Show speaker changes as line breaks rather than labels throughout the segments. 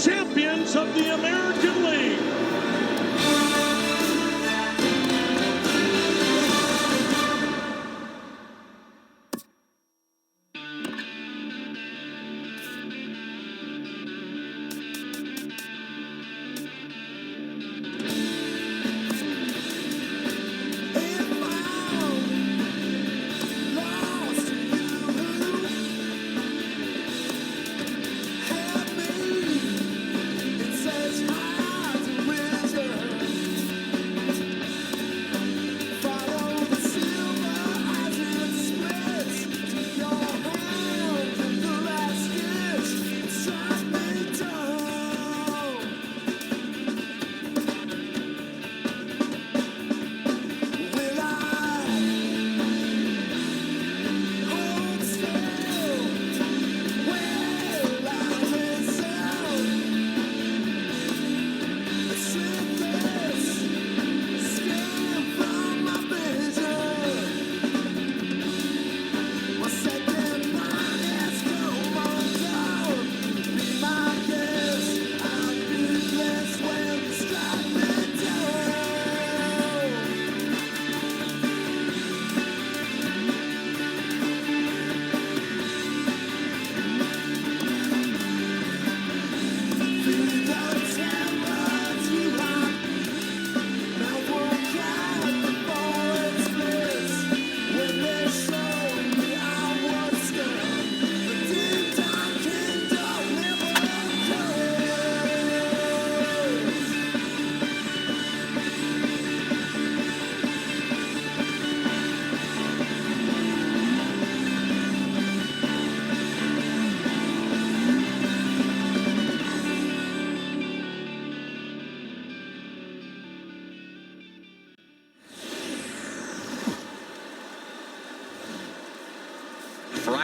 champions of the American League.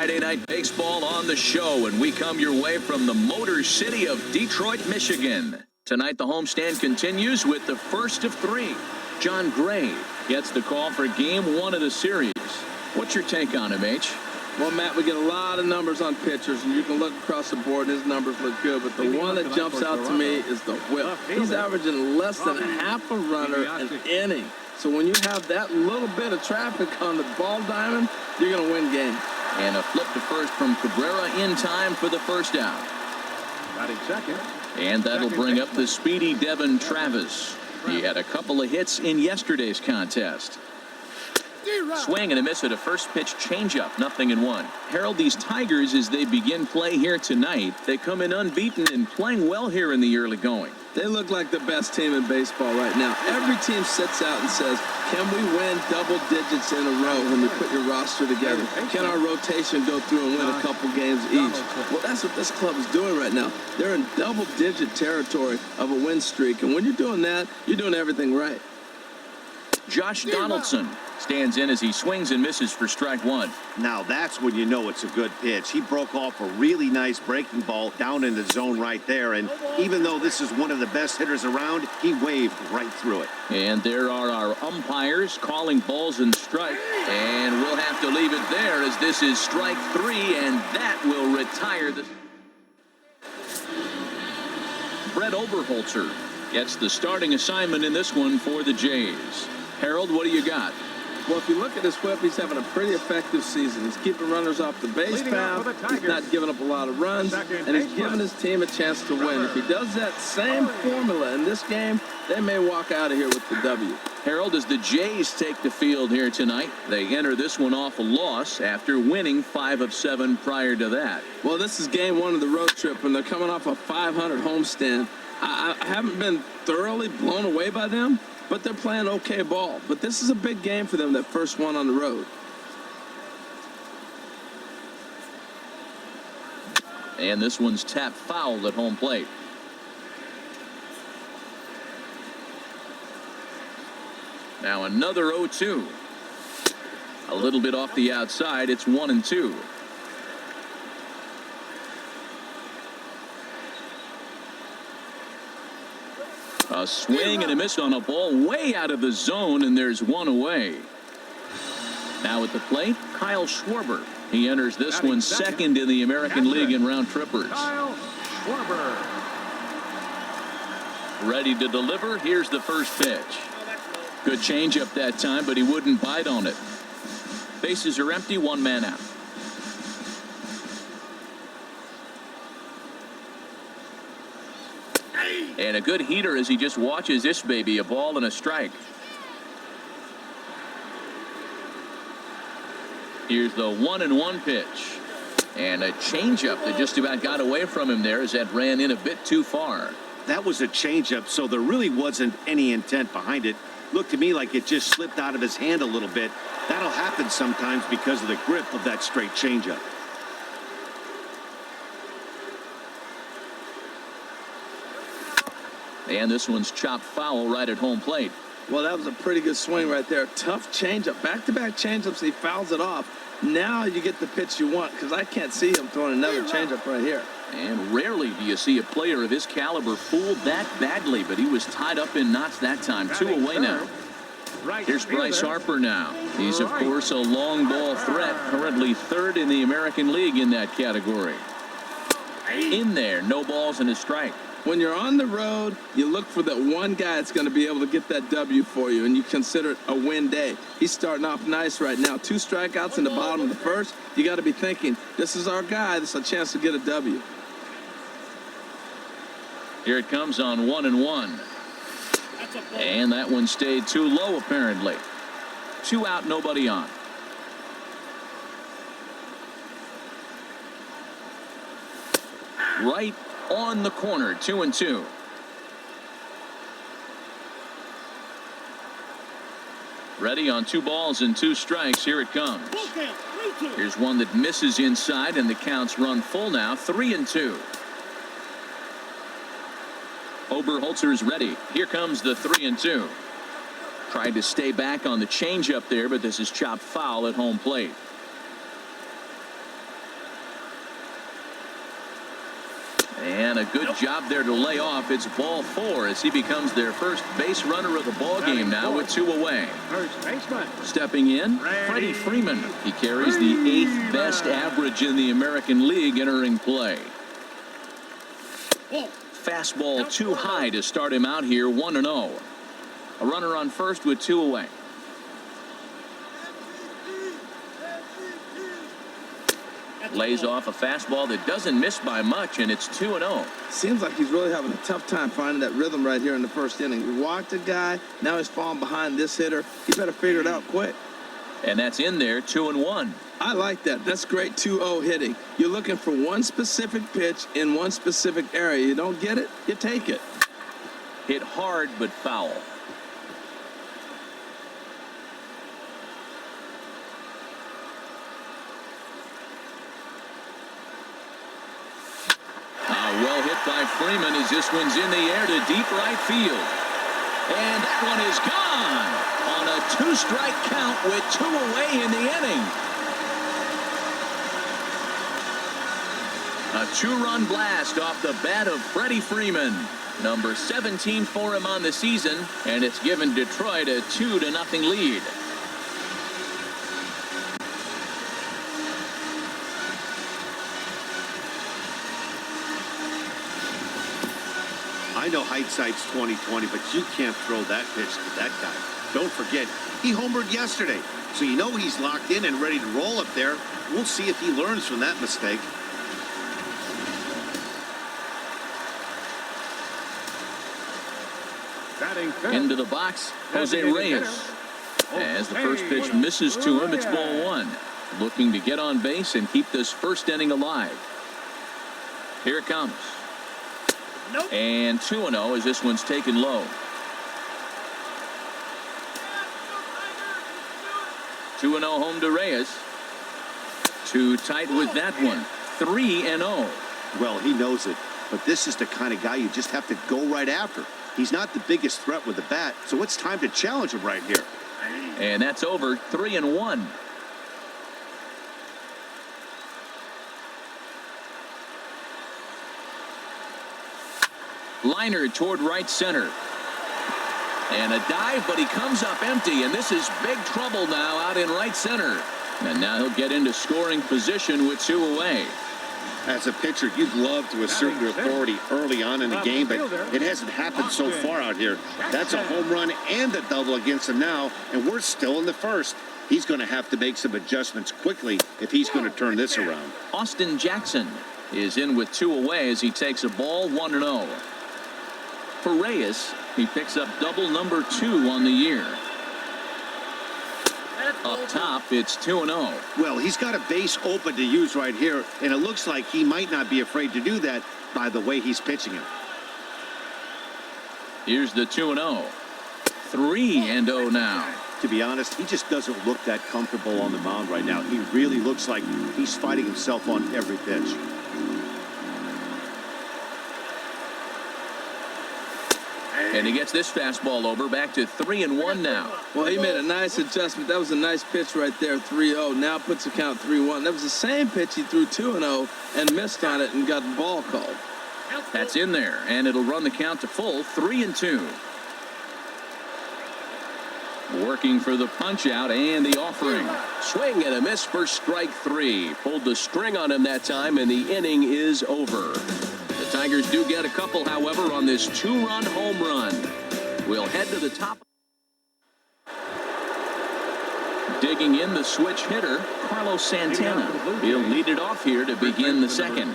Friday Night Baseball on the show, and we come your way from the Motor City of Detroit, Michigan. Tonight, the homestand continues with the first of three. John Gray gets the call for Game 1 of the series. What's your take on him, H?
Well, Matt, we get a lot of numbers on pitchers, and you can look across the board, and his numbers look good, but the one that jumps out to me is the whip. He's averaging less than half a runner an inning. So when you have that little bit of traffic on the ball diamond, you're going to win games.
And a flip to first from Cabrera in time for the first out.
Batting second.
And that'll bring up the speedy Devin Travis. He had a couple of hits in yesterday's contest. Swing and a miss at a first pitch changeup, 0-1. Harold, these Tigers, as they begin play here tonight, they come in unbeaten and playing well here in the early going.
They look like the best team in baseball right now. Every team sits out and says, can we win double digits in a row when you put your roster together? Can our rotation go through and win a couple games each? Well, that's what this club is doing right now. They're in double-digit territory of a win streak, and when you're doing that, you're doing everything right.
Josh Donaldson stands in as he swings and misses for strike one.
Now that's when you know it's a good pitch. He broke off a really nice breaking ball down in the zone right there, and even though this is one of the best hitters around, he waved right through it.
And there are our umpires calling balls and strikes, and we'll have to leave it there as this is strike three, and that will retire the... Brett Oberholzer gets the starting assignment in this one for the Jays. Harold, what do you got?
Well, if you look at his whip, he's having a pretty effective season. He's keeping runners off the base path. He's not giving up a lot of runs, and he's giving his team a chance to win. If he does that same formula in this game, they may walk out of here with the W.
Harold, as the Jays take the field here tonight, they enter this one off a loss after winning 5 of 7 prior to that.
Well, this is game 1 of the road trip, and they're coming off a 500 homestand. I haven't been thoroughly blown away by them, but they're playing okay ball. But this is a big game for them, that first one on the road.
And this one's tapped foul at home plate. Now another 0-2. A little bit off the outside. It's 1-2. A swing and a miss on a ball way out of the zone, and there's one away. Now at the plate, Kyle Schwarber. He enters this one second in the American League in round trippers.
Kyle Schwarber.
Ready to deliver. Here's the first pitch. Good changeup that time, but he wouldn't bite on it. Bases are empty, one man out. And a good heater as he just watches this baby, a ball and a strike. Here's the 1-1 pitch. And a changeup that just about got away from him there as that ran in a bit too far.
That was a changeup, so there really wasn't any intent behind it. Looked to me like it just slipped out of his hand a little bit. That'll happen sometimes because of the grip of that straight changeup.
And this one's chopped foul right at home plate.
Well, that was a pretty good swing right there. Tough changeup. Back-to-back changeups. He fouls it off. Now you get the pitch you want, because I can't see him throwing another changeup right here.
And rarely do you see a player of his caliber fooled that badly, but he was tied up in knots that time. 2 away now. Here's Bryce Harper now. He's, of course, a long ball threat, currently 3rd in the American League in that category. In there, no balls and a strike.
When you're on the road, you look for that one guy that's going to be able to get that W for you, and you consider it a win day. He's starting off nice right now. 2 strikeouts in the bottom of the first. You got to be thinking, this is our guy. This is a chance to get a W.
Here it comes on 1-1. And that one stayed too low, apparently. 2 out, nobody on. Right on the corner, 2-2. Ready on 2 balls and 2 strikes. Here it comes. Here's one that misses inside, and the counts run full now, 3-2. Oberholtzer's ready. Here comes the 3-2. Tried to stay back on the changeup there, but this is chopped foul at home plate. And a good job there to lay off. It's ball 4 as he becomes their first base runner of the ball game now with 2 away. Stepping in, Freddie Freeman. He carries the 8th best average in the American League entering play. Fastball too high to start him out here, 1-0. A runner on first with 2 away. Lays off a fastball that doesn't miss by much, and it's 2-0.
Seems like he's really having a tough time finding that rhythm right here in the first inning. We walked a guy. Now he's falling behind this hitter. He better figure it out quick.
And that's in there, 2-1.
I like that. That's great 2-0 hitting. You're looking for one specific pitch in one specific area. You don't get it, you take it.
Hit hard but foul. Well hit by Freeman as this one's in the air to deep right field. And that one is gone on a 2-strike count with 2 away in the inning. A 2-run blast off the bat of Freddie Freeman. Number 17 for him on the season, and it's given Detroit a 2-0 lead.
I know hindsight's 20/20, but you can't throw that pitch to that guy. Don't forget, he homered yesterday, so you know he's locked in and ready to roll up there. We'll see if he learns from that mistake.
Into the box, Jose Reyes. As the first pitch misses to him, it's ball 1. Looking to get on base and keep this first inning alive. Here it comes. And 2-0 as this one's taken low. 2-0 home to Reyes. Too tight with that one. 3-0.
Well, he knows it, but this is the kind of guy you just have to go right after. He's not the biggest threat with the bat, so it's time to challenge him right here.
And that's over. 3-1. Liner toward right center. And a dive, but he comes up empty, and this is big trouble now out in right center. And now he'll get into scoring position with 2 away.
As a pitcher, you'd love to assert your authority early on in the game, but it hasn't happened so far out here. That's a home run and a double against him now, and we're still in the first. He's going to have to make some adjustments quickly if he's going to turn this around.
Austin Jackson is in with 2 away as he takes a ball 1-0. For Reyes, he picks up double number 2 on the year. Up top, it's 2-0.
Well, he's got a base open to use right here, and it looks like he might not be afraid to do that by the way he's pitching it.
Here's the 2-0. 3-0 now.
To be honest, he just doesn't look that comfortable on the mound right now. He really looks like he's fighting himself on every pitch.
And he gets this fastball over, back to 3-1 now.
Well, he made a nice adjustment. That was a nice pitch right there, 3-0. Now puts the count 3-1. That was the same pitch he threw 2-0 and missed on it and got the ball called.
That's in there, and it'll run the count to full, 3-2. Working for the punch out and the offering. Swing and a miss for strike 3. Pulled the string on him that time, and the inning is over. The Tigers do get a couple, however, on this 2-run home run. We'll head to the top. Digging in the switch hitter, Carlos Santana. He'll lead it off here to begin the second.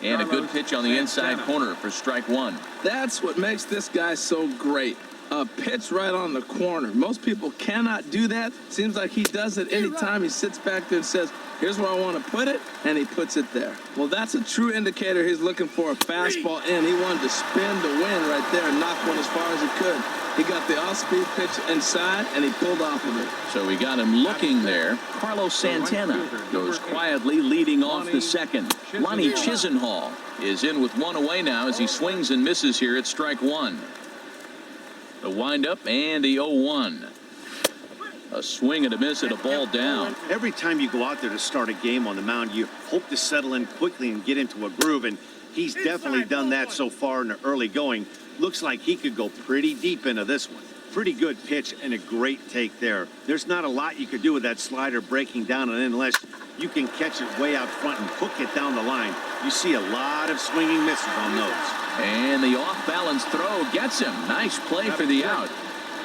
And a good pitch on the inside corner for strike 1.
That's what makes this guy so great. A pitch right on the corner. Most people cannot do that. Seems like he does it anytime he sits back there and says, here's where I want to put it, and he puts it there. Well, that's a true indicator he's looking for a fastball in. He wanted to spin to win right there and knock one as far as he could. He got the off-speed pitch inside, and he pulled off of it.
So we got him looking there. Carlos Santana goes quietly leading off the second. Lonnie Chisenhall is in with 1 away now as he swings and misses here at strike 1. The windup and the 0-1. A swing and a miss at a ball down.
Every time you go out there to start a game on the mound, you hope to settle in quickly and get into a groove, and he's definitely done that so far in the early going. Looks like he could go pretty deep into this one. Pretty good pitch and a great take there. There's not a lot you could do with that slider breaking down, and unless you can catch it way out front and hook it down the line, you see a lot of swinging misses on those.
And the off-balance throw gets him. Nice play for the out.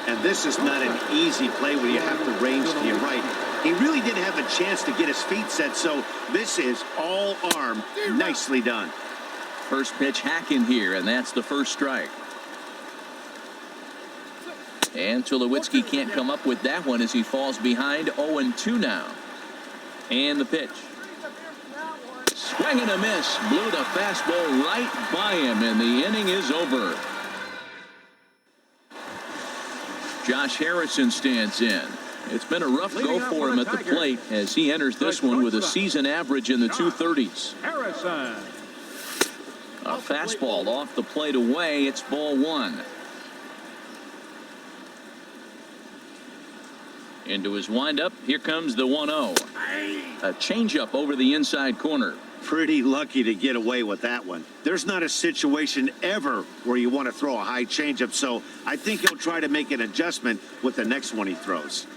And this is not an easy play when you have to range to your right. He really didn't have a chance to get his feet set, so this is all arm. Nicely done.
First pitch hacking here, and that's the first strike. And Tulowitzki can't come up with that one as he falls behind 0-2 now. And the pitch. Swing and a miss. Blew the fastball right by him, and the inning is over. Josh Harrison stands in. It's been a rough go for him at the plate as he enters this one with a season average in the 230s. A fastball off the plate away. It's ball 1. Into his windup. Here comes the 1-0. A changeup over the inside corner.
Pretty lucky to get away with that one. There's not a situation ever where you want to throw a high changeup, so I think he'll try to make an adjustment with the next one he throws.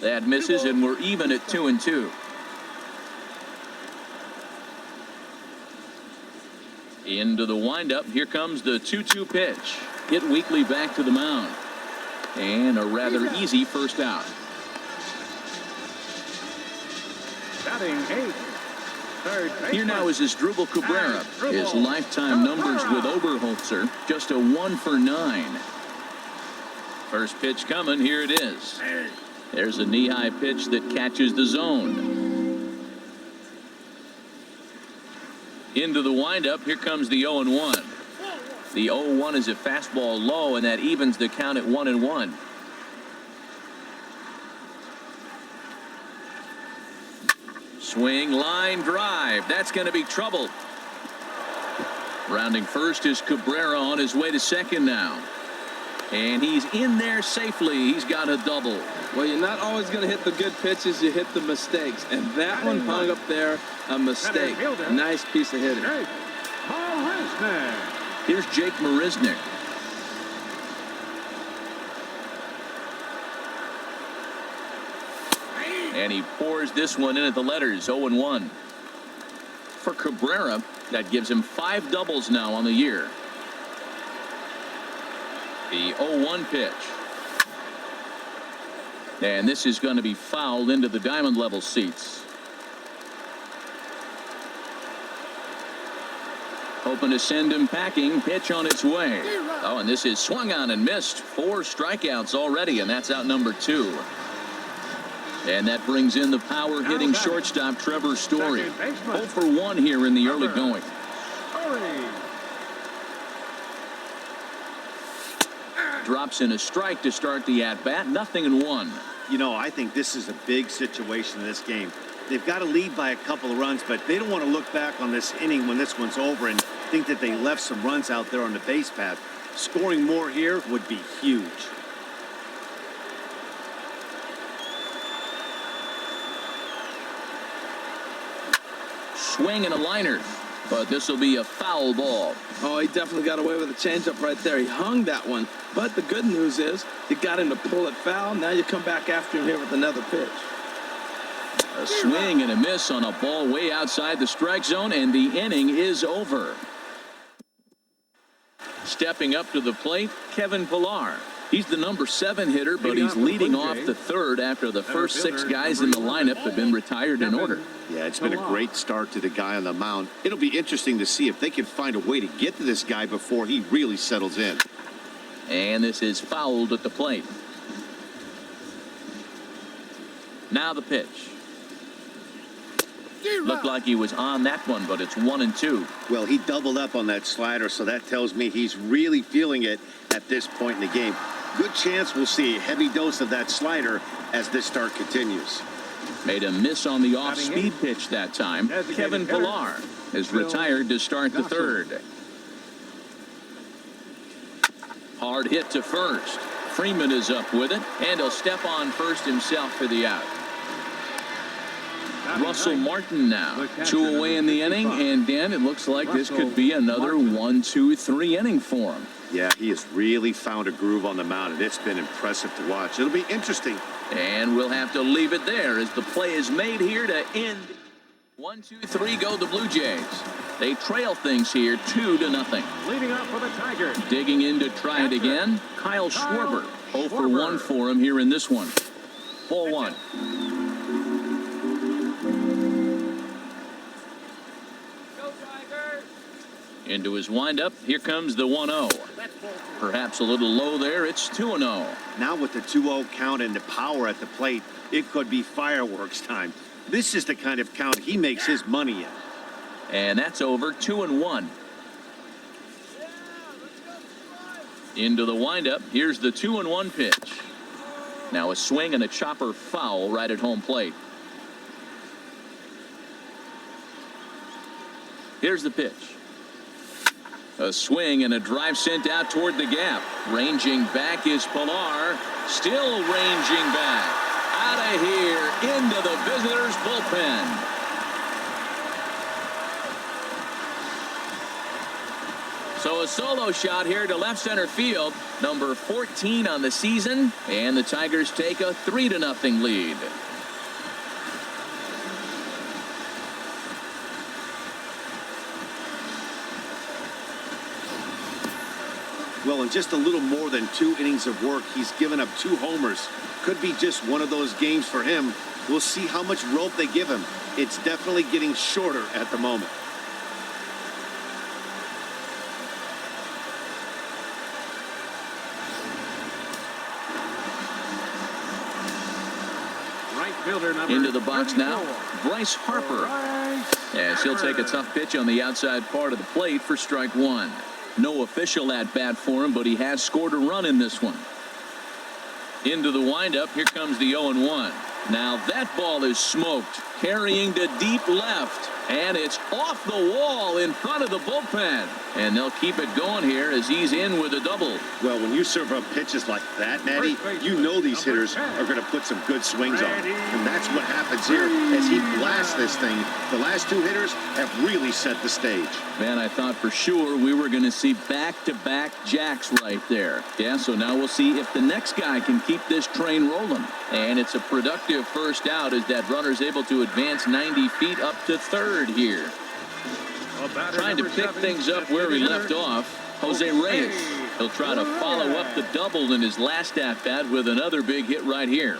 That misses, and we're even at 2-2. Into the windup. Here comes the 2-2 pitch. Hit weakly back to the mound. And a rather easy first out.
Batting 8.
Here now is Asdrubal Cabrera. His lifetime numbers with Oberholzer, just a 1 for 9. First pitch coming. Here it is. There's a knee-high pitch that catches the zone. Into the windup. Here comes the 0-1. The 0-1 is a fastball low, and that evens the count at 1-1. Swing, line drive. That's going to be trouble. Rounding first is Cabrera on his way to second now. And he's in there safely. He's got a double.
Well, you're not always going to hit the good pitches. You hit the mistakes. And that one hung up there, a mistake. Nice piece of hitting.
Here's Jake Marisnick. And he pours this one in at the letters, 0-1. For Cabrera, that gives him 5 doubles now on the year. The 0-1 pitch. And this is going to be fouled into the diamond level seats. Hoping to send him packing. Pitch on its way. Oh, and this is swung on and missed. 4 strikeouts already, and that's out number 2. And that brings in the power hitting shortstop Trevor Story. 0 for 1 here in the early going. Drops in a strike to start the at-bat. 0-1.
You know, I think this is a big situation in this game. They've got to lead by a couple of runs, but they don't want to look back on this inning when this one's over and think that they left some runs out there on the base path. Scoring more here would be huge.
Swing and a liner, but this will be a foul ball.
Oh, he definitely got away with a changeup right there. He hung that one. But the good news is you got him to pull it foul. Now you come back after him here with another pitch.
A swing and a miss on a ball way outside the strike zone, and the inning is over. Stepping up to the plate, Kevin Pillar. He's the number 7 hitter, but he's leading off the 3rd after the first 6 guys in the lineup have been retired in order.
Yeah, it's been a great start to the guy on the mound. It'll be interesting to see if they can find a way to get to this guy before he really settles in.
And this is fouled at the plate. Now the pitch. Looked like he was on that one, but it's 1-2.
Well, he doubled up on that slider, so that tells me he's really feeling it at this point in the game. Good chance we'll see a heavy dose of that slider as this start continues.
Made a miss on the off-speed pitch that time. Kevin Pillar is retired to start the 3rd. Hard hit to first. Freeman is up with it, and he'll step on first himself for the out. Russell Martin now. 2 away in the inning, and Dan, it looks like this could be another 1-2-3 inning for him.
Yeah, he has really found a groove on the mound, and it's been impressive to watch. It'll be interesting.
And we'll have to leave it there as the play is made here to end. 1-2-3 go the Blue Jays. They trail things here 2-0.
Leading up for the Tigers.
Digging in to try it again, Kyle Schwarber. 0 for 1 for him here in this one. Ball 1. Into his windup. Here comes the 1-0. Perhaps a little low there. It's 2-0.
Now with the 2-0 count and the power at the plate, it could be fireworks time. This is the kind of count he makes his money in.
And that's over. 2-1. Into the windup. Here's the 2-1 pitch. Now a swing and a chopper foul right at home plate. Here's the pitch. A swing and a drive sent out toward the gap. Ranging back is Pillar. Still ranging back. Out of here into the visitors' bullpen. So a solo shot here to left center field. Number 14 on the season. And the Tigers take a 3-0 lead.
Well, in just a little more than 2 innings of work, he's given up 2 homers. Could be just one of those games for him. We'll see how much rope they give him. It's definitely getting shorter at the moment.
Right fielder number
into the box
34.
now, Bryce Harper. As he'll take a tough pitch on the outside part of the plate for strike 1. No official at bat for him, but he has scored a run in this one. Into the windup. Here comes the 0-1. Now that ball is smoked, carrying to deep left, and it's off the wall in front of the bullpen. And they'll keep it going here as he's in with a double.
Well, when you serve up pitches like that, Natty, you know these hitters are going to put some good swings on. And that's that's what happens here as he blasts this thing. The last two hitters have really set the stage.
Man, I thought for sure we were going to see back-to-back jacks right there. Yeah, so now we'll see if the next guy can keep this train rolling. And it's a productive first out as that runner's able to advance 90 feet up to third here. Trying to pick things up where he left off, Jose Reyes. He'll try to follow up the double in his last at-bat with another big hit right here.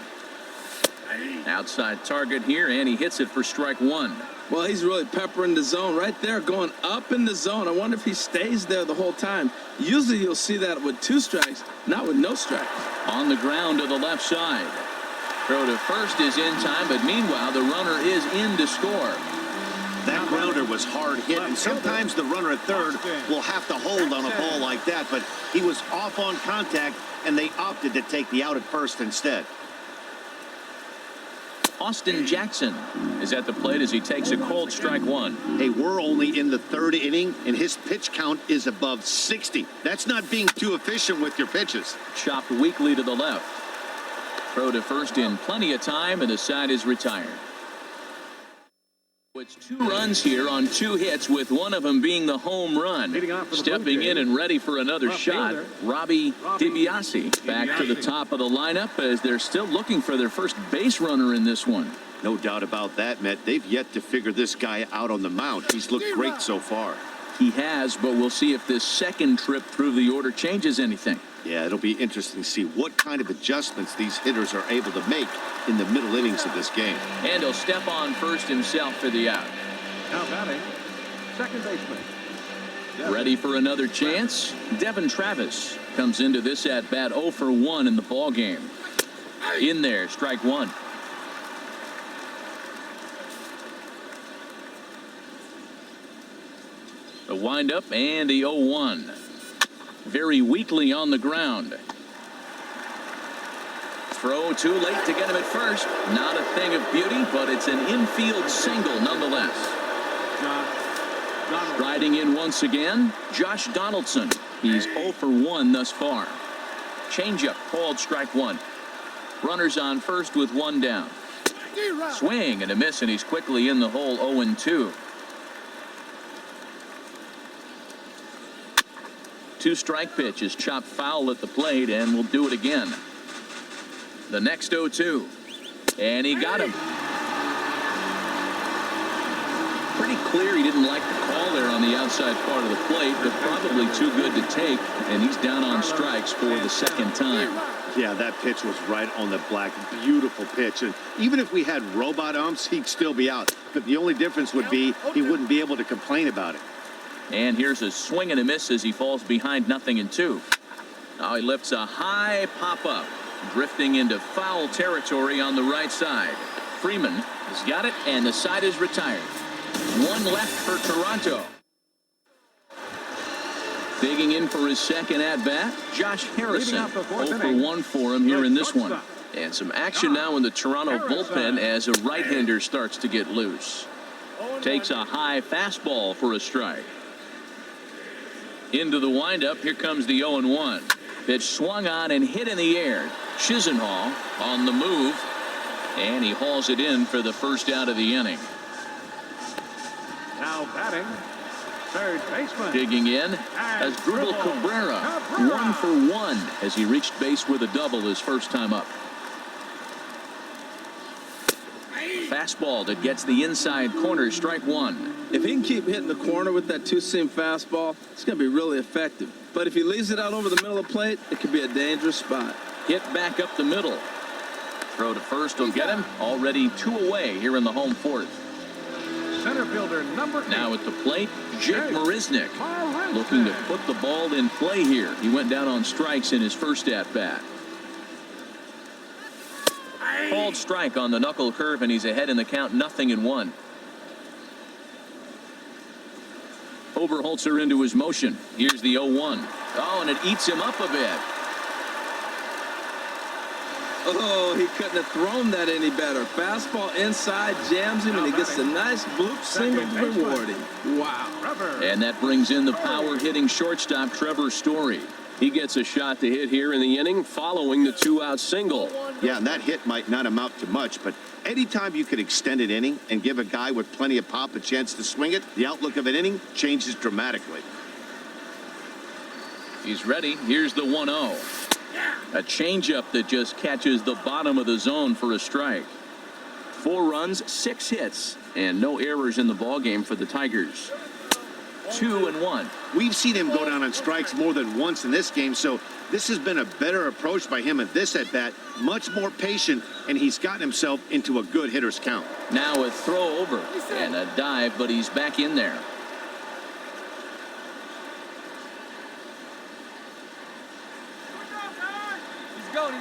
Outside target here, and he hits it for strike one.
Well, he's really peppering the zone right there, going up in the zone. I wonder if he stays there the whole time. Usually you'll see that with 2 strikes, not with no strikes.
On the ground to the left side. Throw to first is in time, but meanwhile the runner is in to score.
That grounder was hard hit, and sometimes the runner at third will have to hold on a ball like that, but he was off on contact, and they opted to take the out at first instead.
Austin Jackson is at the plate as he takes a cold strike one.
Hey, we're only in the 3rd inning, and his pitch count is above 60. That's not being too efficient with your pitches.
Chopped weakly to the left. Throw to first in plenty of time, and the side is retired. It's 2 runs here on 2 hits, with one of them being the home run. Stepping in and ready for another shot, Robbie DiBiase back to the top of the lineup as they're still looking for their first base runner in this one.
No doubt about that, Matt. They've yet to figure this guy out on the mound. He's looked great so far.
He has, but we'll see if this second trip through the order changes anything.
Yeah, it'll be interesting to see what kind of adjustments these hitters are able to make in the middle innings of this game.
And he'll step on first himself for the out.
Now batting, second baseman.
Ready for another chance? Devin Travis comes into this at-bat 0 for 1 in the ball game. In there, strike one. The windup and the 0-1. Very weakly on the ground. Throw too late to get him at first. Not a thing of beauty, but it's an infield single nonetheless. Striding in once again, Josh Donaldson. He's 0 for 1 thus far. Changeup called strike one. Runners on first with 1 down. Swing and a miss, and he's quickly in the hole 0-2. 2-strike pitch is chopped foul at the plate, and we'll do it again. The next 0-2. And he got him. Pretty clear he didn't like the call there on the outside part of the plate, but probably too good to take, and he's down on strikes for the second time.
Yeah, that pitch was right on the black. Beautiful pitch. And even if we had robot umps, he'd still be out. But the only difference would be he wouldn't be able to complain about it.
And here's a swing and a miss as he falls behind 0-2. Now he lifts a high pop-up, drifting into foul territory on the right side. Freeman has got it, and the side is retired. 1 left for Toronto. Digging in for his second at-bat, Josh Harrison. 0 for 1 for him here in this one. And some action now in the Toronto bullpen as a right-hander starts to get loose. Takes a high fastball for a strike. Into the windup, here comes the 0-1. Pitch swung on and hit in the air. Chisenhall on the move, and he hauls it in for the first out of the inning.
Now batting, third baseman.
Digging in as Drupal Cabrera. 1 for 1 as he reached base with a double his first time up. Fastball that gets the inside corner, strike one.
If he can keep hitting the corner with that 2-seam fastball, it's going to be really effective. But if he leaves it out over the middle of the plate, it could be a dangerous spot.
Hit back up the middle. Throw to first will get him. Already 2 away here in the home fourth.
Center fielder number 8.
Now at the plate, Jake Marisnick looking to put the ball in play here. He went down on strikes in his first at-bat. Called strike on the knuckle curve, and he's ahead in the count, 0-1. Oberholzer into his motion. Here's the 0-1. Oh, and it eats him up a bit.
Oh, he couldn't have thrown that any better. Fastball inside, jams him, and he gets a nice bloop single to reward him. Wow.
And that brings in the power-hitting shortstop, Trevor Story.
He gets a shot to hit here in the inning following the 2-out single.
Yeah, and that hit might not amount to much, but anytime you could extend an inning and give a guy with plenty of pop a chance to swing it, the outlook of an inning changes dramatically.
He's ready. Here's the 1-0. A changeup that just catches the bottom of the zone for a strike. 4 runs, 6 hits, and no errors in the ballgame for the Tigers. 2-1.
We've seen him go down on strikes more than once in this game, so this has been a better approach by him at this at-bat. Much more patient, and he's gotten himself into a good hitter's count.
Now a throw over and a dive, but he's back in there.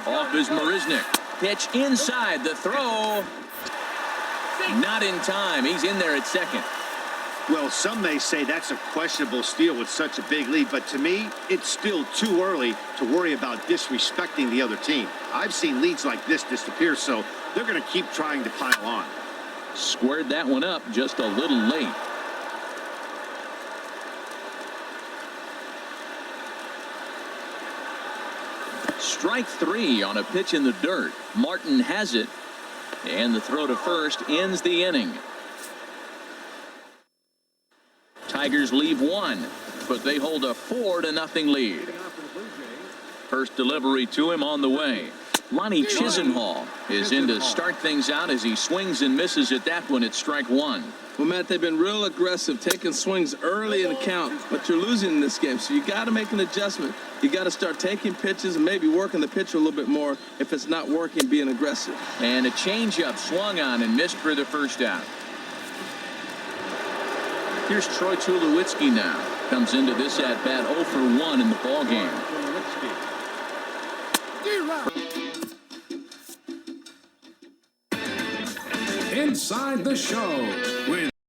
Off is Marisnik. Pitch inside. The throw. Not in time. He's in there at second.
Well, some may say that's a questionable steal with such a big lead, but to me, it's still too early to worry about disrespecting the other team. I've seen leads like this disappear, so they're going to keep trying to pile on.
Squared that one up just a little late. Strike 3 on a pitch in the dirt. Martin has it, and the throw to first ends the inning. Tigers leave 1, but they hold a 4-0 lead. First delivery to him on the way. Lonnie Chisenhall is in to start things out as he swings and misses at that one at strike 1.
Well, Matt, they've been real aggressive, taking swings early in the count, but you're losing in this game, so you got to make an adjustment. You got to start taking pitches and maybe working the pitcher a little bit more if it's not working, being aggressive.
And a changeup swung on and missed for the first out. Here's Troy Tulowitzki now. Comes into this at-bat 0 for 1 in the ballgame.
Inside the Show with